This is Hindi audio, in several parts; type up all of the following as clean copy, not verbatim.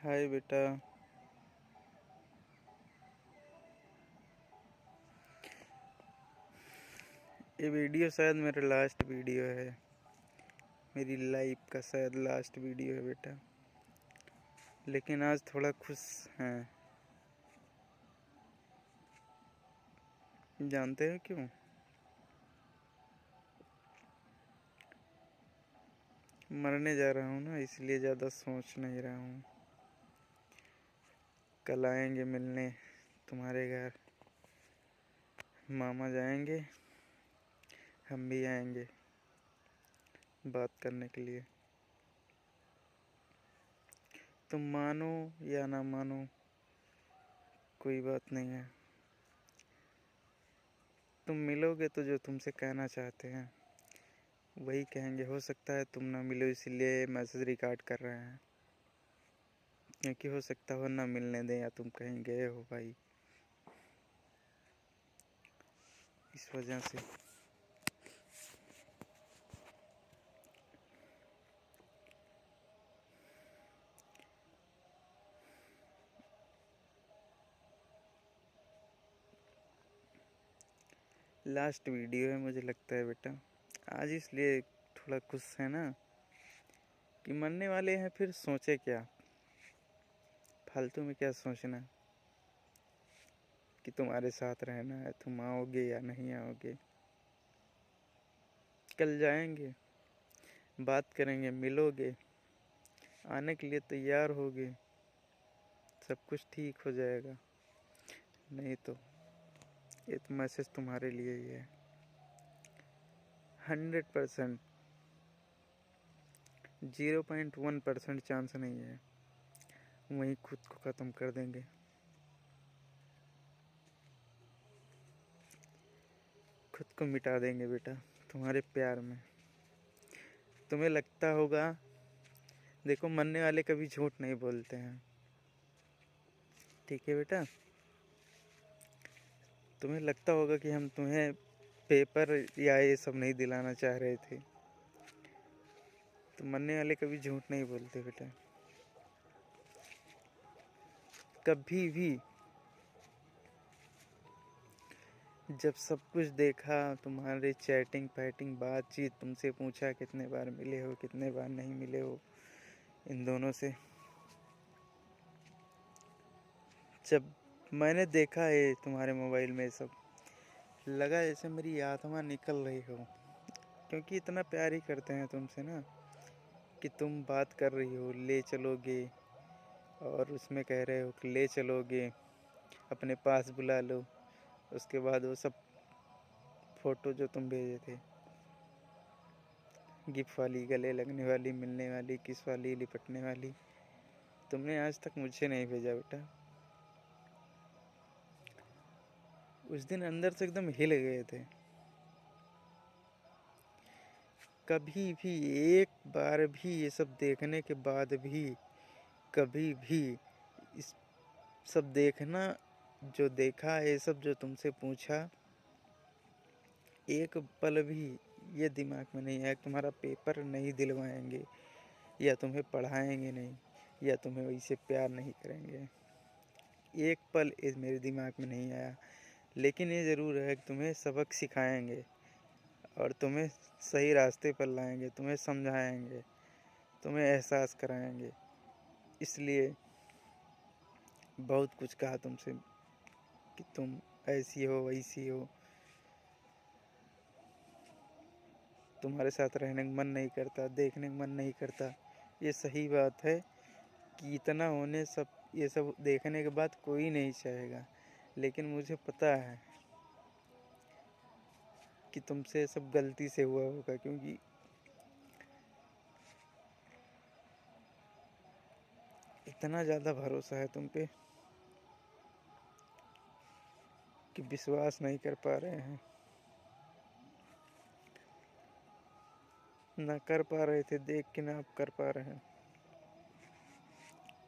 हाय बेटा। ये वीडियो शायद मेरा लास्ट वीडियो है, मेरी लाइफ का शायद लास्ट वीडियो है बेटा। लेकिन आज थोड़ा खुश हैं। जानते हो क्यों? मरने जा रहा हूँ ना, इसलिए ज़्यादा सोच नहीं रहा हूँ। कल आएंगे मिलने तुम्हारे घर, मामा जाएंगे, हम भी आएंगे बात करने के लिए। तुम मानो या ना मानो कोई बात नहीं है। तुम मिलोगे तो जो तुमसे कहना चाहते हैं वही कहेंगे। हो सकता है तुम ना मिलो, इसीलिए मैसेज रिकॉर्ड कर रहे हैं, क्योंकि हो सकता हो ना मिलने दें या तुम कहीं गए हो भाई, इस वजह से। लास्ट वीडियो है मुझे लगता है बेटा, आज इसलिए थोड़ा खुश है ना कि मरने वाले हैं, फिर सोचे क्या, फालतू में क्या सोचना कि तुम्हारे साथ रहना है, तुम आओगे या नहीं आओगे। कल जाएंगे, बात करेंगे, मिलोगे, आने के लिए तैयार होगे, सब कुछ ठीक हो जाएगा। नहीं तो ये तो मैसेज तुम्हारे लिए ही है। 100%, 0.1% चांस नहीं है, वहीं खुद को ख़त्म कर देंगे। खुद को मिटा देंगे बेटा तुम्हारे प्यार में। तुम्हें लगता होगा, देखो मरने वाले कभी झूठ नहीं बोलते हैं, ठीक है बेटा। तुम्हें लगता होगा कि हम तुम्हें पेपर या ये सब नहीं दिलाना चाह रहे थे, तो मरने वाले कभी झूठ नहीं बोलते बेटा, कभी भी। जब सब कुछ देखा, तुम्हारे चैटिंग पैटिंग बातचीत, तुमसे पूछा कितने बार मिले हो कितने बार नहीं मिले हो इन दोनों से, जब मैंने देखा है तुम्हारे मोबाइल में सब, लगा जैसे मेरी आत्मा निकल रही हो, क्योंकि इतना प्यार ही करते हैं तुमसे ना कि तुम बात कर रही हो ले चलोगे, और उसमें कह रहे हो कि ले चलोगे, अपने पास बुला लो। उसके बाद वो सब फ़ोटो जो तुम भेजे थे, गिफ्ट वाली, गले लगने वाली, मिलने वाली, किस वाली, लिपटने वाली, तुमने आज तक मुझे नहीं भेजा बेटा। उस दिन अंदर से एकदम हिल गए थे। कभी भी, एक बार भी ये सब देखने के बाद भी, कभी भी इस सब देखना, जो देखा ये सब जो तुमसे पूछा, एक पल भी ये दिमाग में नहीं आया तुम्हारा पेपर नहीं दिलवाएंगे, या तुम्हें पढ़ाएंगे नहीं, या तुम्हें वैसे प्यार नहीं करेंगे। एक पल ये मेरे दिमाग में नहीं आया। लेकिन ये ज़रूर है कि तुम्हें सबक सिखाएंगे, और तुम्हें सही रास्ते पर लाएंगे, तुम्हें समझाएंगे, तुम्हें एहसास कराएंगे। इसलिए बहुत कुछ कहा तुमसे कि तुम ऐसी हो वैसी हो, तुम्हारे साथ रहने का मन नहीं करता, देखने का मन नहीं करता। ये सही बात है कि इतना होने सब, ये सब देखने के बाद कोई नहीं चाहेगा। लेकिन मुझे पता है कि तुमसे सब गलती से हुआ होगा, क्योंकि इतना ज़्यादा भरोसा है तुम पे कि विश्वास नहीं कर पा रहे हैं, ना कर पा रहे थे देख के, ना अब कर पा रहे हैं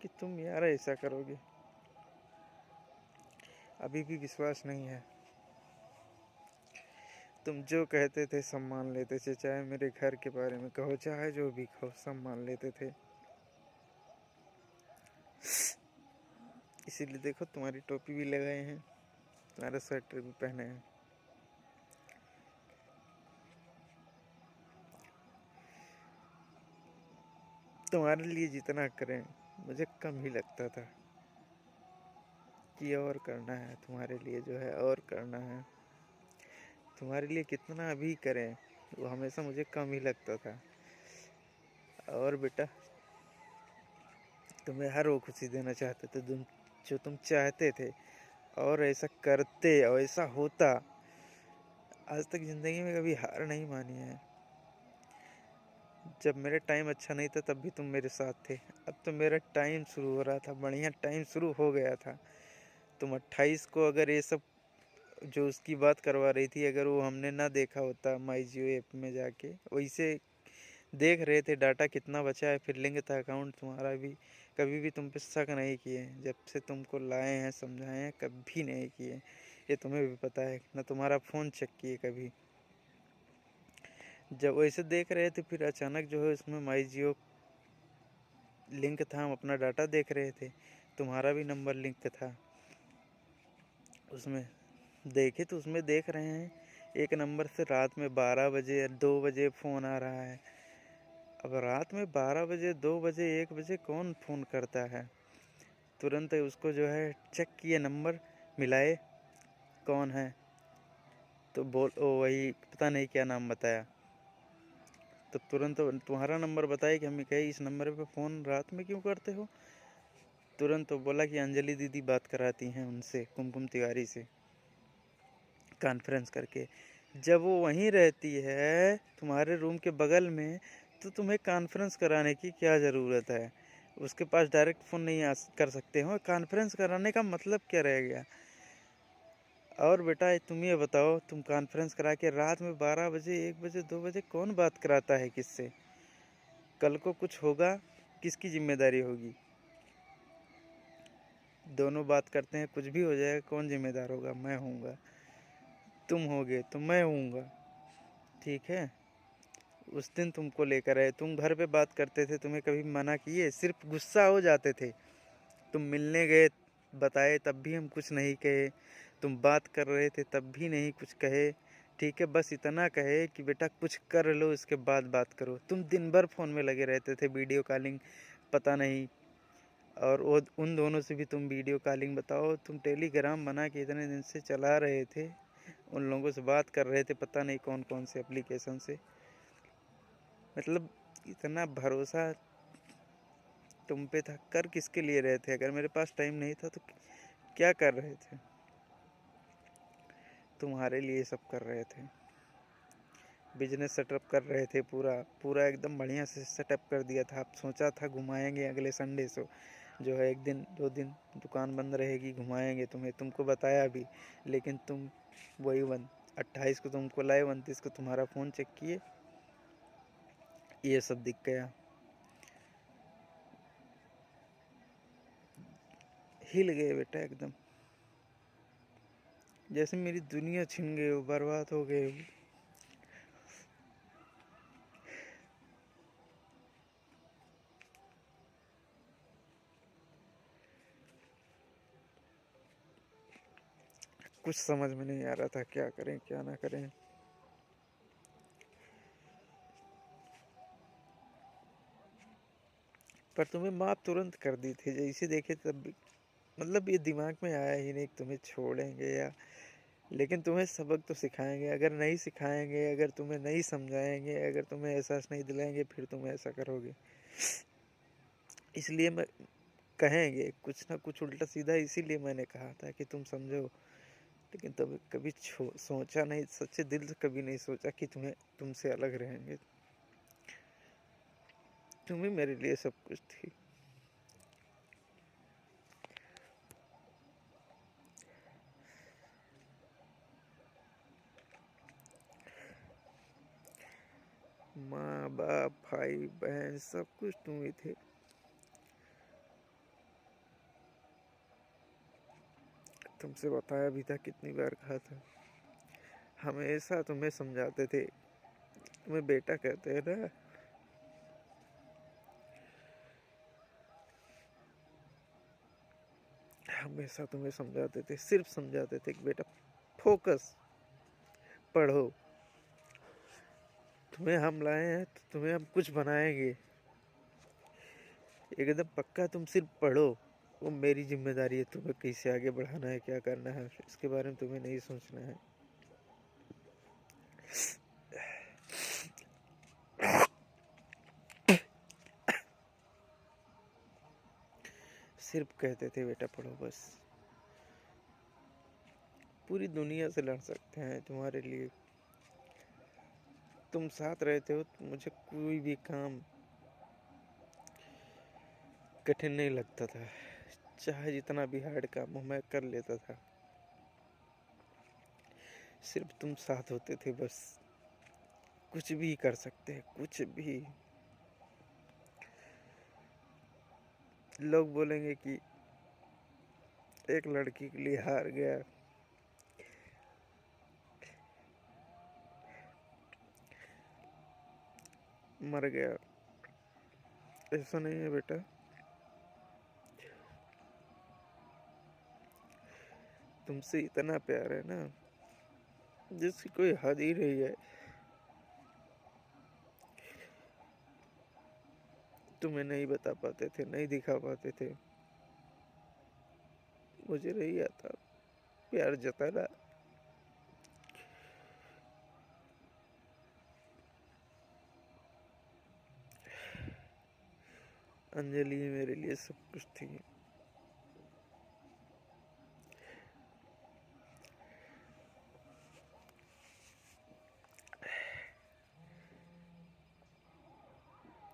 कि तुम यार ऐसा करोगे। अभी भी विश्वास नहीं है। तुम जो कहते थे सब मान लेते थे, चाहे मेरे घर के बारे में कहो, चाहे जो भी कहो, सब मान लेते थे। इसीलिए देखो तुम्हारी टोपी भी लगाए हैं, तुम्हारा स्वेटर भी पहने हैं। तुम्हारे लिए जितना करें मुझे कम ही लगता था कि और करना है तुम्हारे लिए, जो है और करना है तुम्हारे लिए, कितना भी करें वो हमेशा मुझे कम ही लगता था। और बेटा तुम्हें हर वो खुशी देना चाहते थे तुम, जो तुम चाहते थे, और ऐसा करते और ऐसा होता। आज तक ज़िंदगी में कभी हार नहीं मानी है। जब मेरा टाइम अच्छा नहीं था तब भी तुम मेरे साथ थे। अब तो मेरा टाइम शुरू हो रहा था, बढ़िया टाइम शुरू हो गया था। तुम 28 को अगर ये सब जो उसकी बात करवा रही थी, अगर वो हमने ना देखा होता माई जियो ऐप में जाके, वैसे देख रहे थे डाटा कितना बचा है, फिर लिंक था अकाउंट तुम्हारा भी, कभी भी तुम पे शक नहीं किए। जब से तुमको लाए हैं समझाए हैं, कभी नहीं किए। ये तुम्हें भी पता है ना, तुम्हारा फ़ोन चेक किए कभी। जब वैसे देख रहे थे, फिर अचानक जो है उसमें माई जियो लिंक था, हम अपना डाटा देख रहे थे, तुम्हारा भी नंबर लिंक था उसमें। देखे तो उसमें देख रहे हैं एक नंबर से रात में 12 बजे या 2 बजे फ़ोन आ रहा है। अब रात में 12 बजे 2 बजे 1 बजे कौन फ़ोन करता है? तुरंत उसको जो है चेक किए, नंबर मिलाए, कौन है तो बोल ओ वही पता नहीं क्या नाम बताया। तो तुरंत तुम्हारा नंबर बताया कि हम कहे इस नंबर पे फ़ोन रात में क्यों करते हो। तुरंत तो बोला कि अंजलि दीदी बात कराती हैं उनसे, कुमकुम तिवारी से कॉन्फ्रेंस करके। जब वो वहीं रहती है तुम्हारे रूम के बगल में, तो तुम्हें कॉन्फ्रेंस कराने की क्या ज़रूरत है? उसके पास डायरेक्ट फ़ोन नहीं कर सकते हो? कॉन्फ्रेंस कराने का मतलब क्या रह गया? और बेटा तुम ये बताओ, तुम कॉन्फ्रेंस करा के रात में 12 बजे 1 बजे 2 बजे कौन बात कराता है किससे? कल को कुछ होगा, किसकी जिम्मेदारी होगी? दोनों बात करते हैं, कुछ भी हो जाएगा, कौन जिम्मेदार होगा? मैं हूँगा। तुम होगे तो मैं हूँगा। ठीक है, उस दिन तुमको लेकर आए, तुम घर पे बात करते थे, तुम्हें कभी मना किए? सिर्फ गुस्सा हो जाते थे। तुम मिलने गए, बताए तब भी हम कुछ नहीं कहे, तुम बात कर रहे थे तब भी नहीं कुछ कहे। ठीक है, बस इतना कहे कि बेटा कुछ कर लो इसके बाद बात करो। तुम दिन भर फ़ोन में लगे रहते थे, वीडियो कॉलिंग पता नहीं। और वो उन दोनों से भी तुम वीडियो कॉलिंग, बताओ तुम टेलीग्राम बना के इतने दिन से चला रहे थे, उन लोगों से बात कर रहे थे पता नहीं कौन कौन से एप्लीकेशन से। मतलब इतना भरोसा तुम पे था, कर किसके लिए रहे थे? अगर मेरे पास टाइम नहीं था तो क्या कर रहे थे? तुम्हारे लिए सब कर रहे थे। बिजनेस सेटअप कर रहे थे, पूरा पूरा एकदम बढ़िया से सेटअप कर दिया था। आप सोचा था घुमाएंगे अगले संडे से, जो है 1 दिन 2 दिन दुकान बंद रहेगी, घुमाएंगे तुम्हें, तुमको बताया भी। लेकिन तुम वही 28 को तुमको लाए, 29 को तुम्हारा फ़ोन चेक किए, ये सब दिख गया। हिल गए बेटा एकदम, जैसे मेरी दुनिया छिन गई हो, बर्बाद हो गए हो। कुछ समझ में नहीं आ रहा था क्या करें क्या ना करें। पर तुम्हें माफ़ तुरंत कर दी थी, जैसे देखे तब भी। मतलब ये दिमाग में आया ही नहीं तुम्हें छोड़ेंगे या, लेकिन तुम्हें सबक तो सिखाएंगे। अगर नहीं सिखाएंगे, अगर तुम्हें नहीं समझाएंगे, अगर तुम्हें एहसास नहीं दिलाएंगे, फिर तुम ऐसा करोगे। इसलिए मैं कहेंगे कुछ ना कुछ उल्टा सीधा, इसीलिए मैंने कहा था कि तुम समझो। लेकिन तब कभी सोचा नहीं, सच्चे दिल से कभी नहीं सोचा कि तुमसे अलग रहेंगे। तुम ही मेरे लिए सब कुछ थी। माँ बाप भाई बहन सब कुछ तुम ही थे। तुमसे बताया भी था, कितनी बार कहा था, हमेशा तुम्हें समझाते थे, तुम्हें बेटा कहते हैं ना। हमेशा तुम्हें समझाते थे, सिर्फ समझाते थे कि बेटा फोकस, पढ़ो, तुम्हें हम लाए हैं तो तुम्हें हम कुछ बनाएंगे, एकदम पक्का, तुम सिर्फ पढ़ो, वो मेरी जिम्मेदारी है, तुम्हें कैसे आगे बढ़ाना है, क्या करना है, इसके बारे में तुम्हें नहीं सोचना है। सिर्फ कहते थे बेटा पढ़ो बस, पूरी दुनिया से लड़ सकते हैं तुम्हारे लिए, तुम साथ रहते हो तो मुझे कोई भी काम कठिन नहीं लगता था, चाहे जितना भी हार्ड काम हो मैं कर लेता था, सिर्फ तुम साथ होते थे बस, कुछ भी कर सकते हैं, कुछ भी। लोग बोलेंगे कि एक लड़की के लिए हार गया, मर गया, ऐसा नहीं है बेटा, तुमसे इतना प्यार है ना जिसकी कोई हद ही नहीं है। तुम्हें नहीं बता पाते थे, नहीं दिखा पाते थे, मुझे नहीं आता प्यार जताना। अंजलि मेरे लिए सब कुछ थी,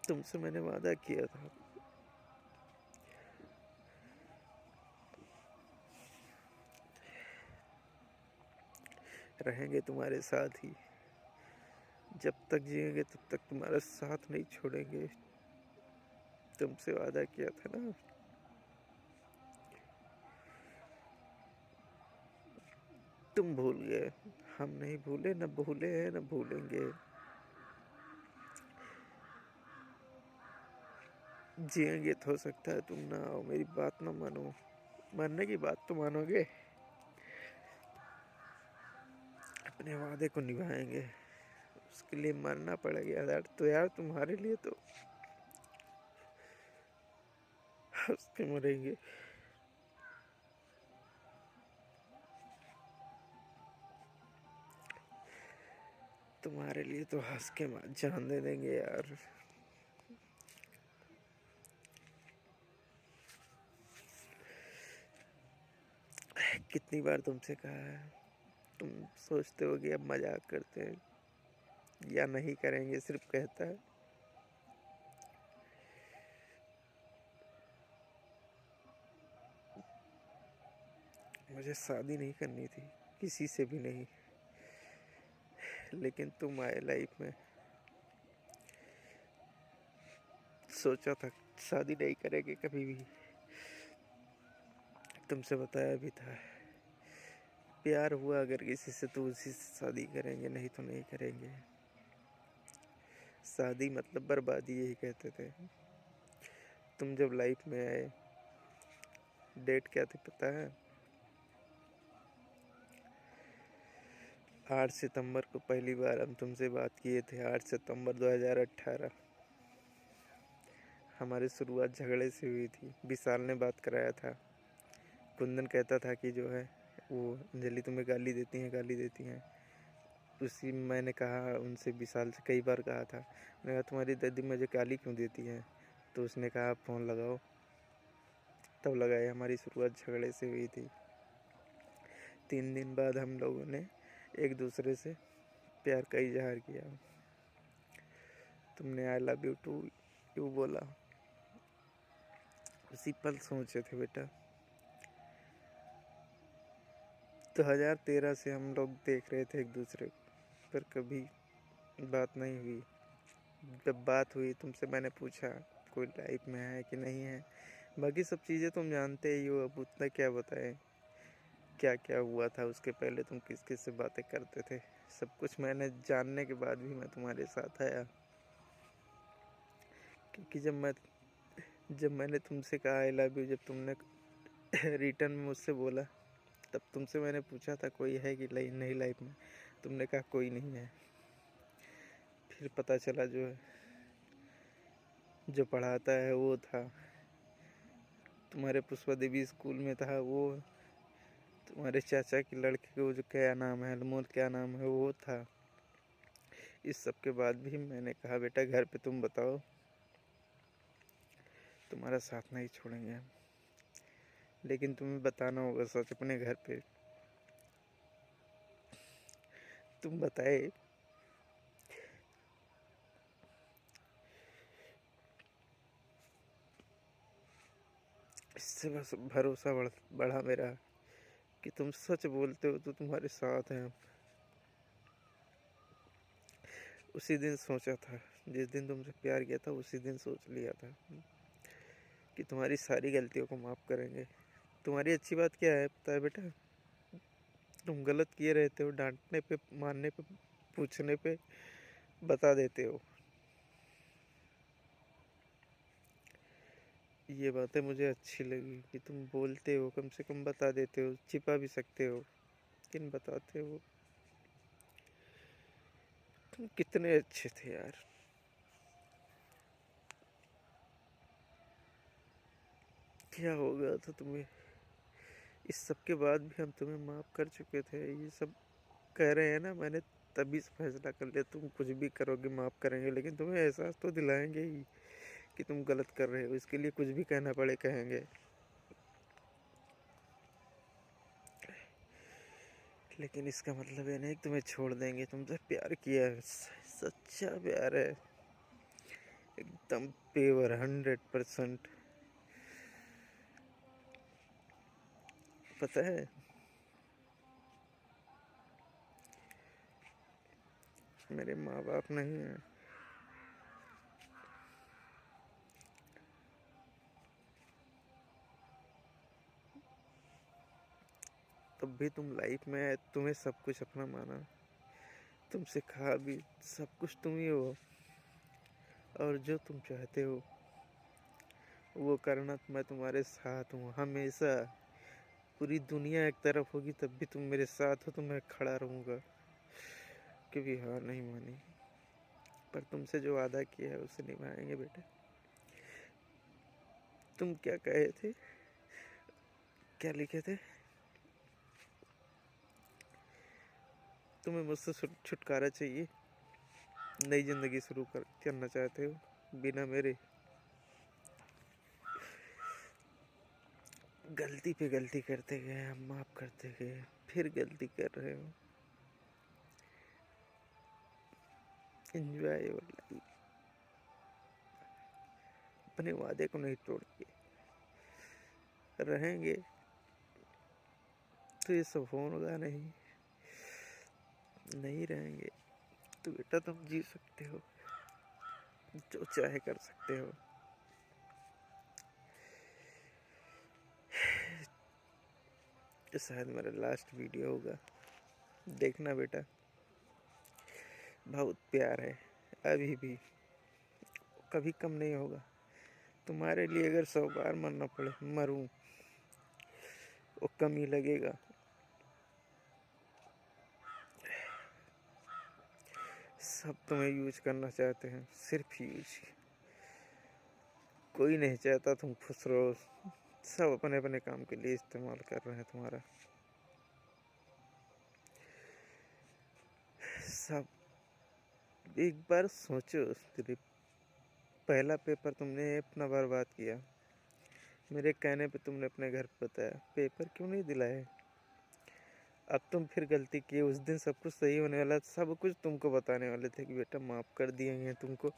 तुमसे मैंने वादा किया था, रहेंगे तुम्हारे साथ ही, जब तक जिएंगे तब तक तुम्हारा साथ नहीं छोड़ेंगे, तुमसे वादा किया था ना। तुम भूल गए, हम नहीं भूले, न भूले हैं न भूलेंगे, जिएंगे तो हो सकता है तुम ना आओ, मेरी बात ना मानो, मरने की बात तो मानोगे, अपने वादे को निभाएंगे, उसके लिए मरना पड़ेगा यार, तो यार तुम्हारे लिए तो हंस के मरेंगे, तुम्हारे लिए तो हंस के जान दे देंगे यार। कितनी बार तुमसे कहा है, तुम सोचते हो कि अब मजाक करते हैं या नहीं करेंगे, सिर्फ कहता है। मुझे शादी नहीं करनी थी, किसी से भी नहीं, लेकिन तुम आए लाइफ में, सोचा था शादी नहीं करेंगे कभी भी, तुमसे बताया भी था, प्यार हुआ अगर किसी से तो उसी से शादी करेंगे, नहीं तो नहीं करेंगे, शादी मतलब बर्बादी, यही कहते थे। तुम जब लाइफ में आए, डेट क्या थी पता है? 8 सितंबर को पहली बार हम तुमसे बात किए थे, 8 सितंबर 2018। हमारी शुरुआत झगड़े से हुई थी, विशाल ने बात कराया था, कुंदन कहता था कि जो है वो अंजलि तुम्हें गाली देती हैं, गाली देती हैं, उसी मैंने कहा उनसे, विशाल से कई बार कहा था, मैंने कहा तुम्हारी दादी मुझे गाली क्यों देती है, तो उसने कहा फ़ोन लगाओ, तब लगाए, हमारी शुरुआत झगड़े से हुई थी। 3 दिन बाद हम लोगों ने एक दूसरे से प्यार का इजहार किया, तुमने I love you too you बोला, उसी पल सोचे थे बेटा। 2013 से हम लोग देख रहे थे एक दूसरे को, पर कभी बात नहीं हुई, जब बात हुई तुमसे मैंने पूछा कोई लाइफ में है कि नहीं है, बाकी सब चीज़ें तुम जानते ही हो, अब उतना क्या बताएं, क्या क्या हुआ था उसके पहले, तुम किस किस से बातें करते थे, सब कुछ मैंने जानने के बाद भी मैं तुम्हारे साथ आया, क्योंकि जब मैंने तुमसे कहा आई लव यू, जब तुमने रिटर्न में मुझसे बोला। तब तुमसे मैंने पूछा था कोई है कि नहीं लाइफ में, तुमने कहा कोई नहीं है। फिर पता चला जो पढ़ाता है वो था, तुम्हारे पुष्पा देवी स्कूल में था वो, तुम्हारे चाचा की लड़के को जो क्या नाम है, अनमोल क्या नाम है, वो था। इस सब के बाद भी मैंने कहा बेटा घर पे तुम बताओ, तुम्हारा साथ नहीं छोड़ेंगे हम, लेकिन तुम्हें बताना होगा सच अपने घर पे। तुम बताए इससे बस भरोसा बढ़ा मेरा कि तुम सच बोलते हो तो तुम्हारे साथ हैं। उसी दिन सोचा था, जिस दिन तुमसे प्यार किया था उसी दिन सोच लिया था कि तुम्हारी सारी गलतियों को माफ़ करेंगे। तुम्हारी अच्छी बात क्या है पता है बेटा, तुम गलत किए रहते हो, डांटने पे, मारने पे, पूछने पे बता देते हो। ये बातें मुझे अच्छी लगी कि तुम बोलते हो, कम से कम बता देते हो, छिपा भी सकते हो लेकिन बताते हो। तुम कितने अच्छे थे यार। क्या हो गया था तुम्हें? इस सब के बाद भी हम तुम्हें माफ़ कर चुके थे। ये सब कह रहे हैं ना, मैंने तभी से फैसला कर लिया तुम कुछ भी करोगे माफ़ करेंगे, लेकिन तुम्हें एहसास तो दिलाएंगे ही कि तुम गलत कर रहे हो। इसके लिए कुछ भी कहना पड़े कहेंगे, लेकिन इसका मतलब ये नहीं कि तुम्हें छोड़ देंगे। तुमसे प्यार किया है, सच्चा प्यार है, एकदम पेवर 100%। पता है मेरे माँ बाप नहीं है, तब भी तुम लाइफ में आए, तुम्हें सब कुछ अपना माना, तुमसे कहा भी सब कुछ तुम ही हो, और जो तुम चाहते हो वो करना। मैं तुम्हारे साथ हूँ हमेशा। पूरी दुनिया एक तरफ होगी तब भी तुम मेरे साथ हो तो मैं खड़ा रहूँगा। कभी हार नहीं मानी, पर तुमसे जो वादा किया है उसे निभाएंगे बेटे। तुम क्या कहे थे, क्या लिखे थे? तुम्हें मुझसे छुटकारा चाहिए, नई जिंदगी शुरू करना चाहते हो बिना मेरे। गलती पे गलती करते गए, हम माफ करते गए, फिर गलती कर रहे हो। Enjoy your life. अपने वादे को नहीं तोड़िए, रहेंगे तो ये सब होगा नहीं, नहीं रहेंगे तो बेटा तुम जी सकते हो, जो चाहे कर सकते हो। ये शायद मेरा लास्ट वीडियो होगा, देखना बेटा। बहुत प्यार है अभी भी, कभी कम नहीं होगा। तुम्हारे लिए अगर 100 बार मरना पड़े मरूं, वो कम ही लगेगा। सब तुम्हें यूज करना चाहते हैं, सिर्फ यूज। कोई नहीं चाहता तुम खुश रहो, सब अपने अपने काम के लिए इस्तेमाल कर रहे हैं तुम्हारा। सब एक बार सोचो, तेरे पहला पेपर तुमने अपना बर्बाद किया, मेरे कहने पे तुमने अपने घर पे बताया, पेपर क्यों नहीं दिलाए? अब तुम फिर गलती किए। उस दिन सब कुछ सही होने वाला, सब कुछ तुमको बताने वाले थे कि बेटा माफ़ कर दिए हैं तुमको,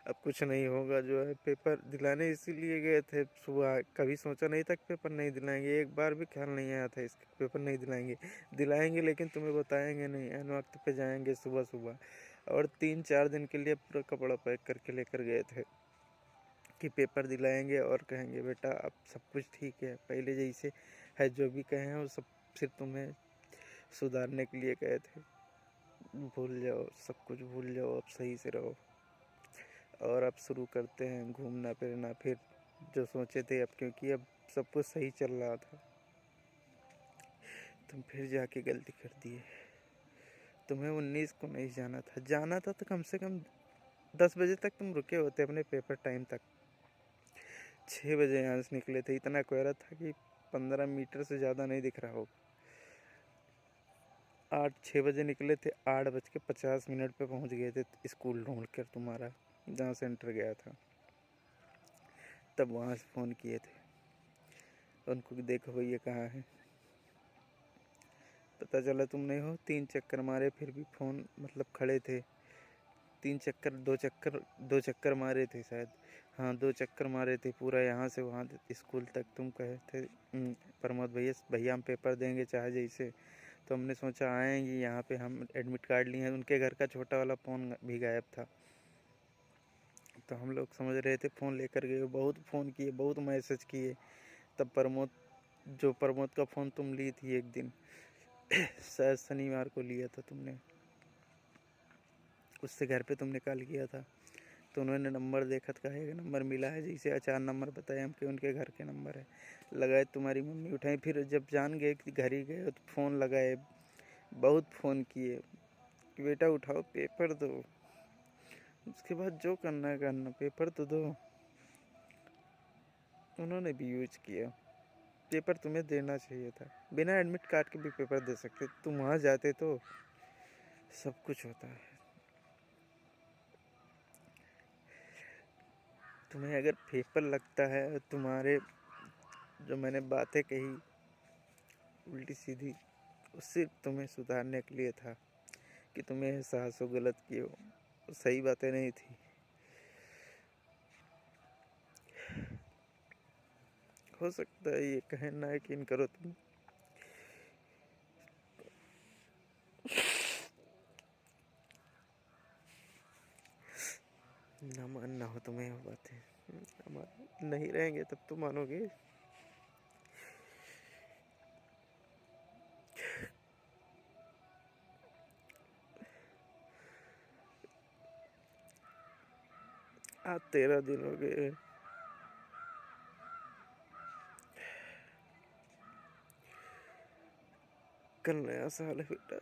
अब कुछ नहीं होगा। जो है पेपर दिलाने इसीलिए गए थे सुबह, कभी सोचा नहीं था कि पेपर नहीं दिलाएंगे, एक बार भी ख्याल नहीं आया था इसके पेपर नहीं दिलाएंगे। दिलाएंगे लेकिन तुम्हें बताएंगे नहीं, ऐन वक्त पे जाएंगे सुबह सुबह, और 3-4 दिन के लिए पूरा कपड़ा पैक करके लेकर गए थे कि पेपर दिलाएंगे, और कहेंगे बेटा अब सब कुछ ठीक है, पहले जैसे है, जो भी कहे हैं वो सब सिर्फ तुम्हें सुधारने के लिए गए थे। भूल जाओ, सब कुछ भूल जाओ, अब सही से रहो। और अब शुरू करते हैं घूमना फिरना, फिर जो सोचे थे अब, क्योंकि अब सब कुछ सही चल रहा था, तुम फिर जाके गलती कर दिए। तुम्हें 19 को नहीं जाना था तो कम से कम 10 बजे तक तुम रुके होते अपने पेपर टाइम तक। 6 बजे यहाँ से निकले थे, इतना कोहरा था कि 15 मीटर से ज़्यादा नहीं दिख रहा होगा। 6 बजे निकले थे, 8:50 पे पहुँच गए थे स्कूल ढूंढ कर तुम्हारा, जहाँ सेंटर गया था। तब वहाँ से फ़ोन किए थे उनको कि देखो भैया कहाँ है। पता चला तुम नहीं हो। 3 चक्कर मारे, फिर भी फ़ोन मतलब खड़े थे। 2 चक्कर मारे थे शायद। हाँ, 2 चक्कर मारे थे पूरा यहाँ से वहाँ स्कूल तक। तुम कहे थे प्रमोद भैया हम पेपर देंगे चाहे जैसे। तो हमने सोचा आएंगे यहाँ पे, हम एडमिट कार्ड लिए हैं। उनके घर का छोटा वाला फ़ोन भी गायब था, तो हम लोग समझ रहे थे फ़ोन लेकर गए। बहुत फ़ोन किए, बहुत मैसेज किए। तब प्रमोद का फ़ोन तुम ली थी एक दिन, शायद शनिवार को लिया था तुमने। उससे घर पे तुमने कॉल किया था, तो उन्होंने नंबर देखा, कहा एक नंबर मिला है, जैसे अचार नंबर बताया हम कि उनके घर के नंबर है। लगाए, तुम्हारी मम्मी उठाई। फिर जब जान गए कि घर ही गए तो फ़ोन लगाए, बहुत फ़ोन किए कि बेटा उठाओ पेपर दो। उसके बाद जो करना है करना, पेपर तो दो। उन्होंने भी यूज किया। पेपर तुम्हें देना चाहिए था, बिना एडमिट कार्ड के भी पेपर दे सकते। तुम वहाँ जाते तो सब कुछ होता है। तुम्हें अगर पेपर लगता है, तुम्हारे जो मैंने बातें कही उल्टी सीधी, वो सिर्फ तुम्हें सुधारने के लिए था कि तुम्हें एहसास हो गलत किए हो। सही बातें नहीं थी। हो सकता है ये कहना यकीन करो तुम, ना मानना हो तुम्हें वो बातें। नहीं रहेंगे तब तो मानोगे। आज 13 दिन हो गए। कल नया साल है बेटा।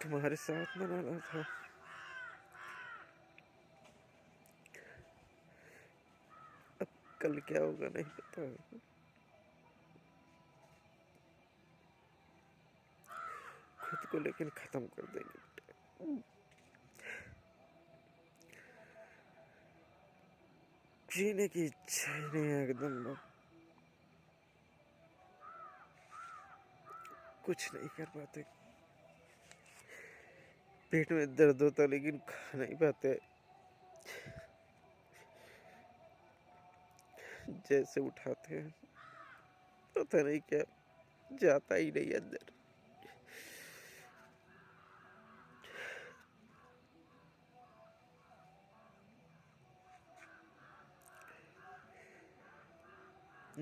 तुम्हारे साथ मनाना था। अब कल क्या होगा नहीं पता। खुद को लेकिन खत्म कर देंगे बेटा। जीने की इच्छा ही नहीं है एकदम। कुछ नहीं कर पाते। पेट में दर्द होता लेकिन खा नहीं पाते। जैसे उठाते हैं पता नहीं क्या जाता ही नहीं अंदर।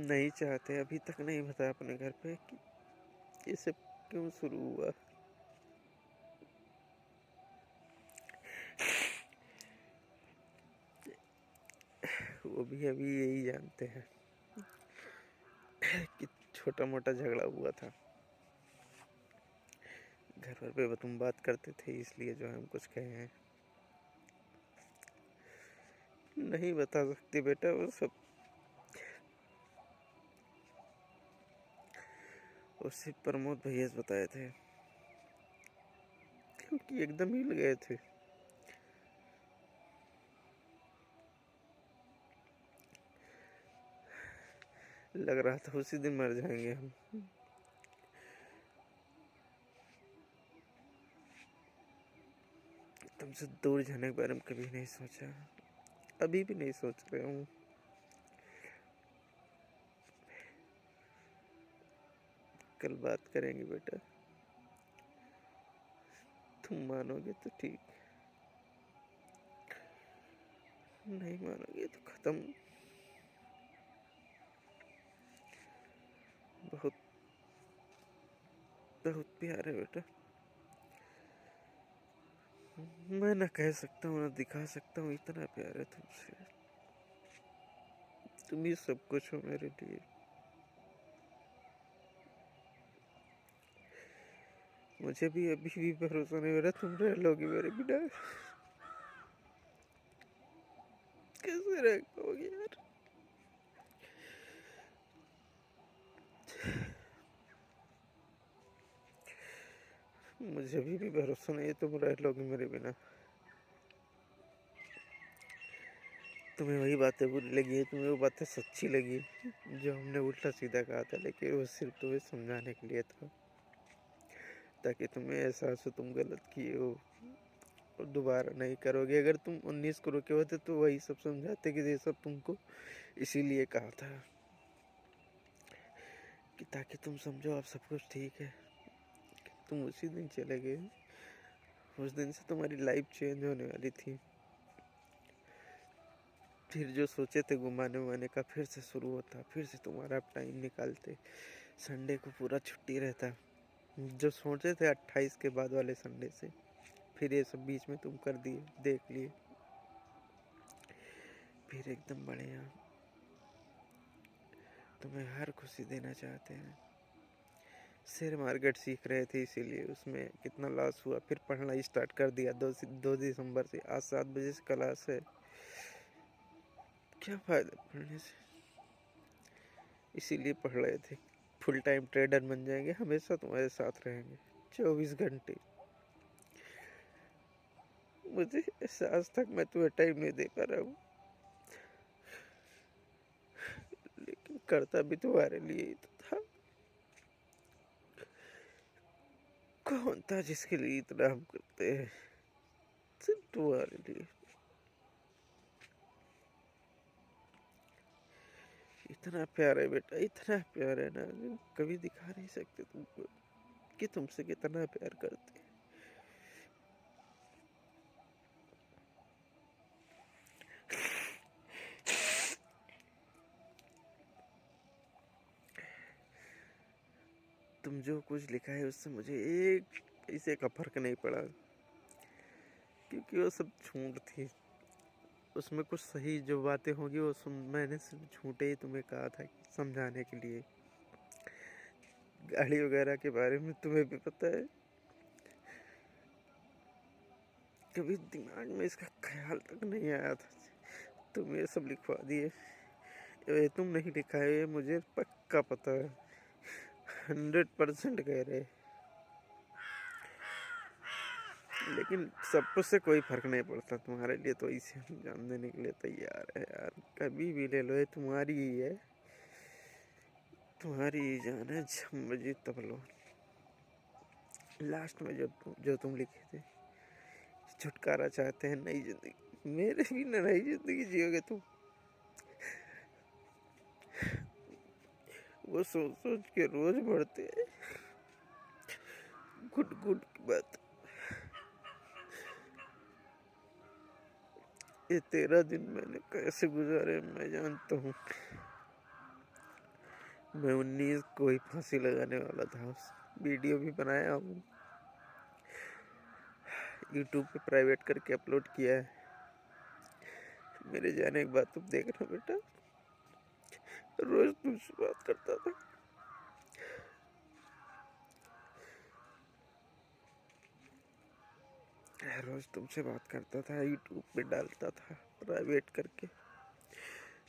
नहीं चाहते, अभी तक नहीं बताया अपने घर पे कि ये सब क्यों शुरू हुआ। वो भी अभी यही जानते हैं कि छोटा मोटा झगड़ा हुआ था घर पर। तुम बात करते थे इसलिए जो हम कुछ कहे हैं। नहीं बता सकते बेटा वो सब। वो सिर्फ प्रमोद भैया बताए थे, क्योंकि एकदम हिल गए थे। लग रहा था उसी दिन मर जाएंगे हम। तुमसे दूर जाने के बारे में कभी नहीं सोचा, अभी भी नहीं सोच रहा हूँ। कल बात करेंगे बेटा, तुम मानोगे तो ठीक, नहीं मानोगे तो खत्म। बहुत बहुत प्यार है बेटा। मैं ना कह सकता हूँ ना दिखा सकता हूँ, इतना प्यार है तुमसे। तुम ही सब कुछ हो मेरे लिए। मुझे भी अभी भी भरोसा नहीं हो रहा तुम रह लोगी मेरे बिना। कैसे रह पाओगे यार? मुझे अभी भी भरोसा नहीं है तुम रह लोगी मेरे बिना। तुम्हें वही बातें बुरी लगी है, तुम्हें वो बातें सच्ची लगी जो हमने उल्टा सीधा कहा था, लेकिन वो सिर्फ तुम्हें समझाने के लिए था, ताकि तुम्हें एहसास हो तुम गलत किए हो और दोबारा नहीं करोगे। अगर तुम 19 को रुके होते तो वही सब समझाते कि ये सब तुमको इसीलिए कहा था कि ताकि तुम समझो अब सब कुछ ठीक है। तुम उसी दिन चले गए, उस दिन से तुम्हारी लाइफ चेंज होने वाली थी। फिर जो सोचे थे घुमाने उमाने का फिर से शुरू होता, फिर से तुम्हारा टाइम निकालते, संडे को पूरा छुट्टी रहता। जो सोचे थे 28 के बाद वाले संडे से, फिर ये सब बीच में तुम कर दिए, देख लिए। फिर एकदम बढ़िया तुम्हें हर खुशी देना चाहते हैं। शेयर मार्केट सीख रहे थे इसीलिए उसमें कितना लॉस हुआ, फिर पढ़ना स्टार्ट कर दिया 2 दिसंबर से। आज 7 बजे से क्लास है, क्या फ़ायदा पढ़ने से? इसीलिए पढ़ रहे थे। फुल टाइम ट्रेडर बन जाएंगे, हमेशा तुम्हारे साथ रहेंगे 24 घंटे। मुझे एहसास तक मैं तुम्हें टाइम नहीं दे पा रहा हूँ, लेकिन करता भी तुम्हारे लिए ही तो था। कौन था जिसके लिए इतना हम करते हैं? सिर्फ तुम्हारे लिए। इतना प्यार है बेटा, इतना प्यार है ना, कभी दिखा नहीं सकते तुमको कि तुमसे कितना प्यार करते हैं। तुम जो कुछ लिखा है उससे मुझे एक पैसे का फर्क नहीं पड़ा, क्योंकि वो सब झूठ थी। उसमें कुछ सही जो बातें होंगी वो मैंने सिर्फ झूठे ही तुम्हें कहा था समझाने के लिए। गाड़ी वगैरह के बारे में तुम्हें भी पता है, कभी दिमाग में इसका ख्याल तक नहीं आया था। तुम ये सब लिखवा दिए। ये तुम नहीं लिखा है, ये मुझे पक्का पता है, 100% कह रहे। लेकिन सबको से कोई फर्क नहीं पड़ता, तुम्हारे लिए तो इसे हम जान देने के लिए तैयार है यार। कभी भी ले लो, ये तुम्हारी ही है, तुम्हारी ही जान है। जब मर्जी तब लो। लास्ट में जो तुम लिखे थे, छुटकारा चाहते हैं नई जिंदगी, मेरे भी नई जिंदगी जियोगे तुम? वो सोच सोच के रोज बढ़ते हैं, घुट घुट की बात। ये 13 दिन मैंने कैसे गुजारे मैं जानता हूँ। मैं 19 को ही फांसी लगाने वाला था, वीडियो भी बनाया हूँ, यूट्यूब पे प्राइवेट करके अपलोड किया है। मेरे जाने के बाद तुम देखना बेटा, रोज तुमसे बात करता था। रोज तुमसे बात करता था, यूट्यूब पे डालता था प्राइवेट करके।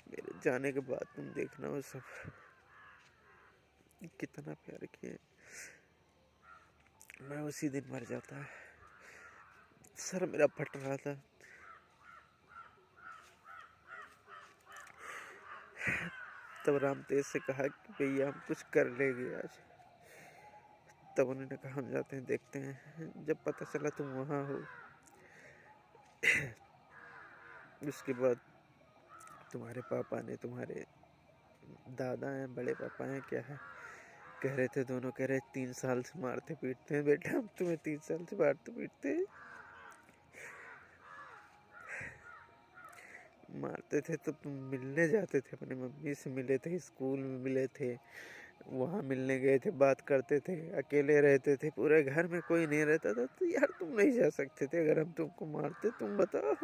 मेरे जाने के बाद तुम देखना वो सब कितना प्यार किए। मैं उसी दिन मर जाता, सर मेरा फट रहा था। तब राम तेज से कहा कि भैया हम कुछ कर लेंगे आज। तब उन्होंने कहा हम जाते हैं देखते हैं। जब पता चला तुम वहाँ हो, उसके बाद तुम्हारे पापा ने, तुम्हारे दादा हैं, बड़े पापा हैं, क्या है, कह रहे थे दोनों, कह रहे 3 साल से मारते पीटते हैं बेटा, हम तुम्हें 3 साल से मारते पीटते हैं। मारते थे तो तुम मिलने जाते थे, अपनी मम्मी से मिले थे, स्कूल में मिले थे, वहाँ मिलने गए थे, बात करते थे, अकेले रहते थे, पूरे घर में कोई नहीं रहता था, तो यार तुम नहीं जा सकते थे अगर हम तुमको मारते? तुम बताओ।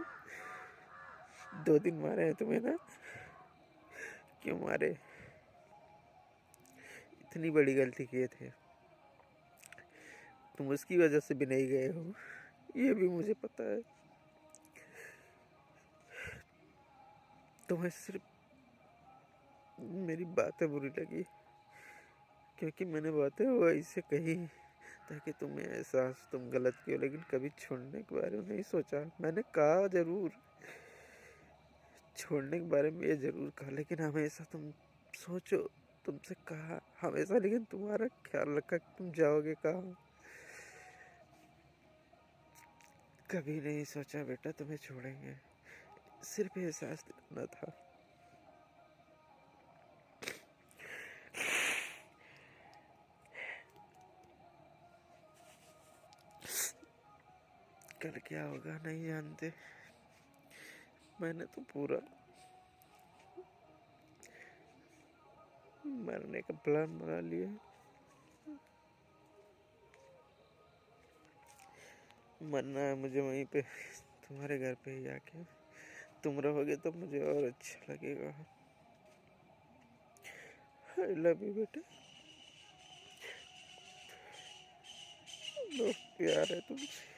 2 दिन मारे हैं तुम्हें ना, क्यों मारे? इतनी बड़ी गलती किए थे तुम, उसकी वजह से भी नहीं गए हो, ये भी मुझे पता है। तुम्हें सिर्फ मेरी बातें बुरी लगी, क्योंकि मैंने बातें वो ऐसे कही ताकि तुम्हें एहसास, तुम गलत किए, लेकिन कभी छोड़ने के बारे में नहीं सोचा। मैंने कहा जरूर, छोड़ने के बारे में ये जरूर कहा, लेकिन हमेशा तुम सोचो, तुमसे कहा हमेशा, लेकिन तुम्हारा ख्याल रखा कि तुम जाओगे कहाँ। कभी नहीं सोचा बेटा तुम्हें छोड़ेंगे, सिर्फ एहसास दिलाना था। कल क्या होगा नहीं जानते। मैंने तो पूरा मरने का प्लान बना लिया। मरना है मुझे वहीं पे, तुम्हारे घर पे ही आके। तुम रहोगे तो मुझे और अच्छा लगेगा। आई लव यू बेटा, बहुत प्यार है तुमसे।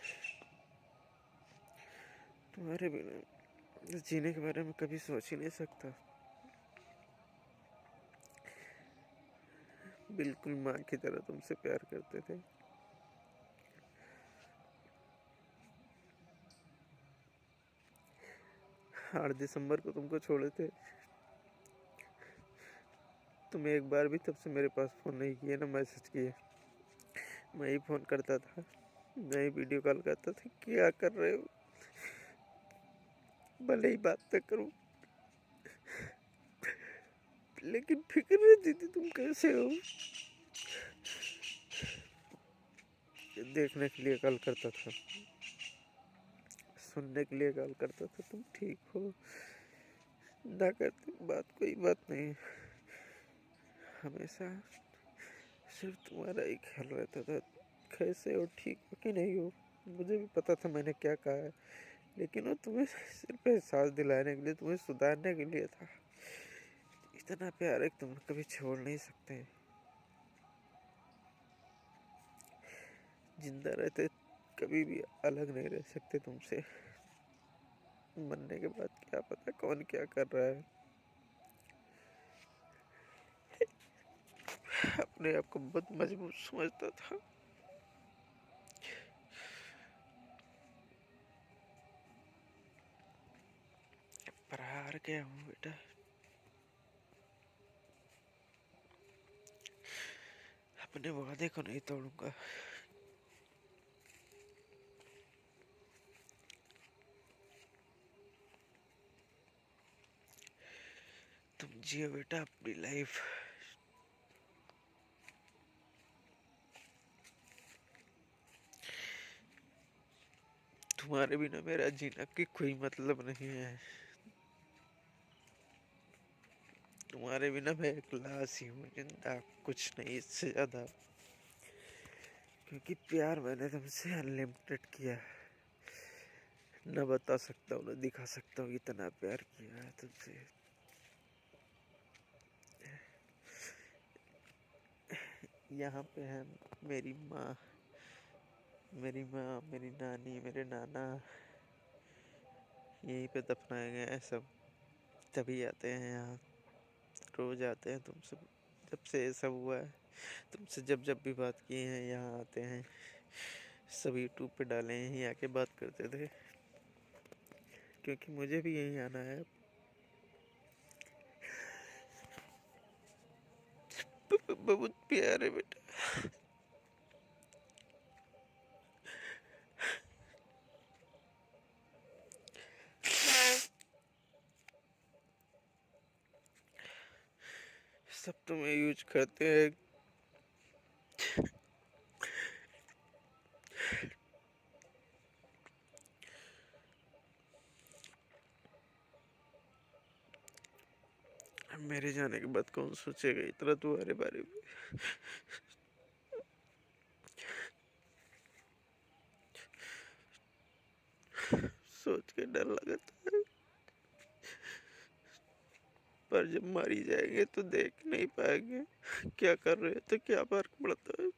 तुम्हारे बिना जीने के बारे में कभी सोच ही नहीं सकता। बिल्कुल माँ की तरह तुमसे प्यार करते थे। 8 दिसंबर को तुमको छोड़े थे। तुम एक बार भी तब से मेरे पास फ़ोन नहीं किए ना मैसेज किए। मैं ही फ़ोन करता था, मैं ही वीडियो कॉल करता था, क्या कर रहे हो, भले ही बात तक करूं, लेकिन फिक्र रहती थी तुम कैसे हो। देखने के लिए कॉल करता था, सुनने के लिए कॉल करता था, तुम ठीक हो ना करते बात, कोई बात नहीं। हमेशा सिर्फ तुम्हारा ही ख्याल रहता था, कैसे हो, ठीक हो कि नहीं हो। मुझे भी पता था मैंने क्या कहा है, लेकिन वो तुम्हें सिर्फ एहसास दिलाने के लिए, तुम्हें सुधारने के लिए था। इतना प्यार है कि तुम कभी छोड़ नहीं सकते। जिंदा रहते कभी भी अलग नहीं रह सकते तुमसे। मरने के बाद क्या पता कौन क्या कर रहा है। अपने आप को बहुत मजबूत समझता था। पर हार गया हूँ बेटा। अपने वादे को नहीं तोड़ूंगा। तुम जियो बेटा अपनी लाइफ। तुम्हारे बिना मेरा जीना की कोई मतलब नहीं है। तुम्हारे बिना मैं एक लाश ही हूँ, जिंदा कुछ नहीं इससे ज्यादा। क्योंकि प्यार मैंने तुमसे अनलिमिटेड किया, न बता सकता हूँ न दिखा सकता हूँ, इतना प्यार किया है तुमसे। यहाँ पे है मेरी माँ, मेरी नानी, मेरे नाना, यहीं पे दफनाए गए हैं सब। तभी आते हैं यहाँ, रोज आते हैं। तुमसे जब से ये सब हुआ है, तुमसे जब जब भी बात किए हैं यहाँ आते हैं। सब यूट्यूब पे डाले हैं, यहीं आके बात करते थे, क्योंकि मुझे भी यहीं आना है। बहुत प्यार है बेटा। सब तुम्हें यूज करते हैं। मेरे जाने के बाद कौन सोचेगा इतना तुम्हारे बारे में। सोच के डर लगता है, पर जब मरी जाएंगे तो देख नहीं पाएंगे क्या कर रहे हैं, तो क्या फर्क पड़ता है।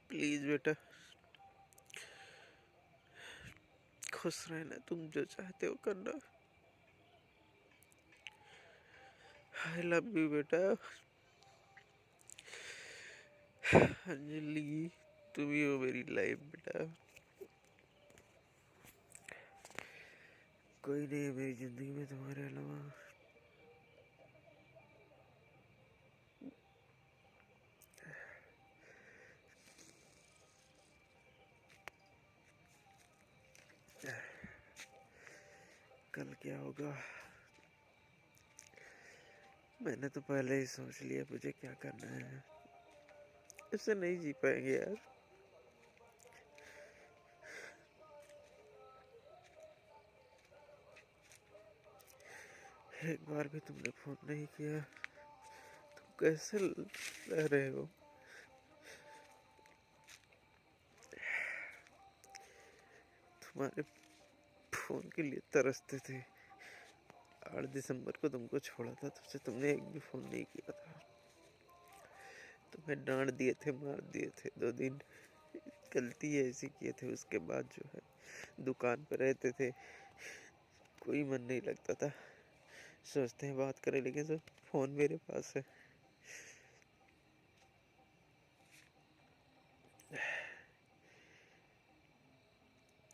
प्लीज बेटा, खुश रहना, तुम जो चाहते हो करना। आई लव यू बेटा। अंजलि, तुम ही हो मेरी लाइफ बेटा। कोई नहीं है मेरी जिंदगी में तुम्हारे अलावा। कल क्या होगा मैंने तो पहले ही सोच लिया, मुझे क्या करना है। इससे नहीं जी पाएंगे यार। एक बार भी तुमने फोन नहीं किया, तुम कैसे रह रहे हो। तुम्हारे फोन के लिए तरसते थे। 8 दिसंबर को तुमको छोड़ा था, तब से तुमने एक भी फोन नहीं किया था। तुम्हें डांट दिए थे, मार दिए थे 2 दिन। गलती ऐसी किए थे, उसके बाद जो है दुकान पर रहते थे, कोई मन नहीं लगता था। सोचते हैं बात करें, लेकिन सब फोन मेरे पास है।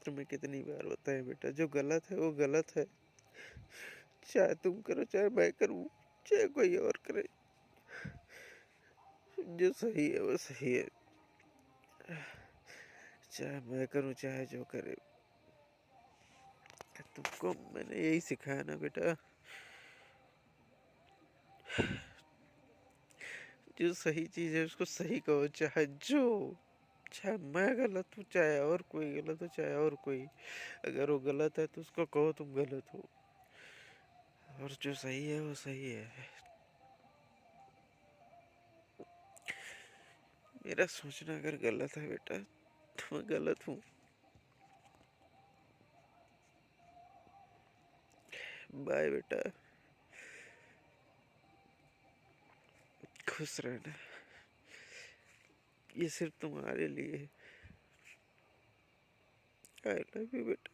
तुम्हें कितनी बार बताया बेटा, जो गलत है वो गलत है। चाहे तुम करो, चाहे मैं करूं, चाहे कोई और करे, जो सही है वो सही है। चाहे मैं करूं, चाहे जो करे। तुमको मैंने यही सिखाया ना बेटा, जो सही चीज है उसको सही कहो, चाहे जो, चाहे मैं गलत हूँ, चाहे और कोई गलत हो, चाहे और कोई। अगर वो गलत है तो उसको कहो तुम गलत हो, और जो सही है वो सही है। मेरा सोचना अगर गलत है बेटा, तो मैं गलत हूँ। बाय बेटा, खुश रहना। ये सिर्फ तुम्हारे लिए। आई लव यू बेटा।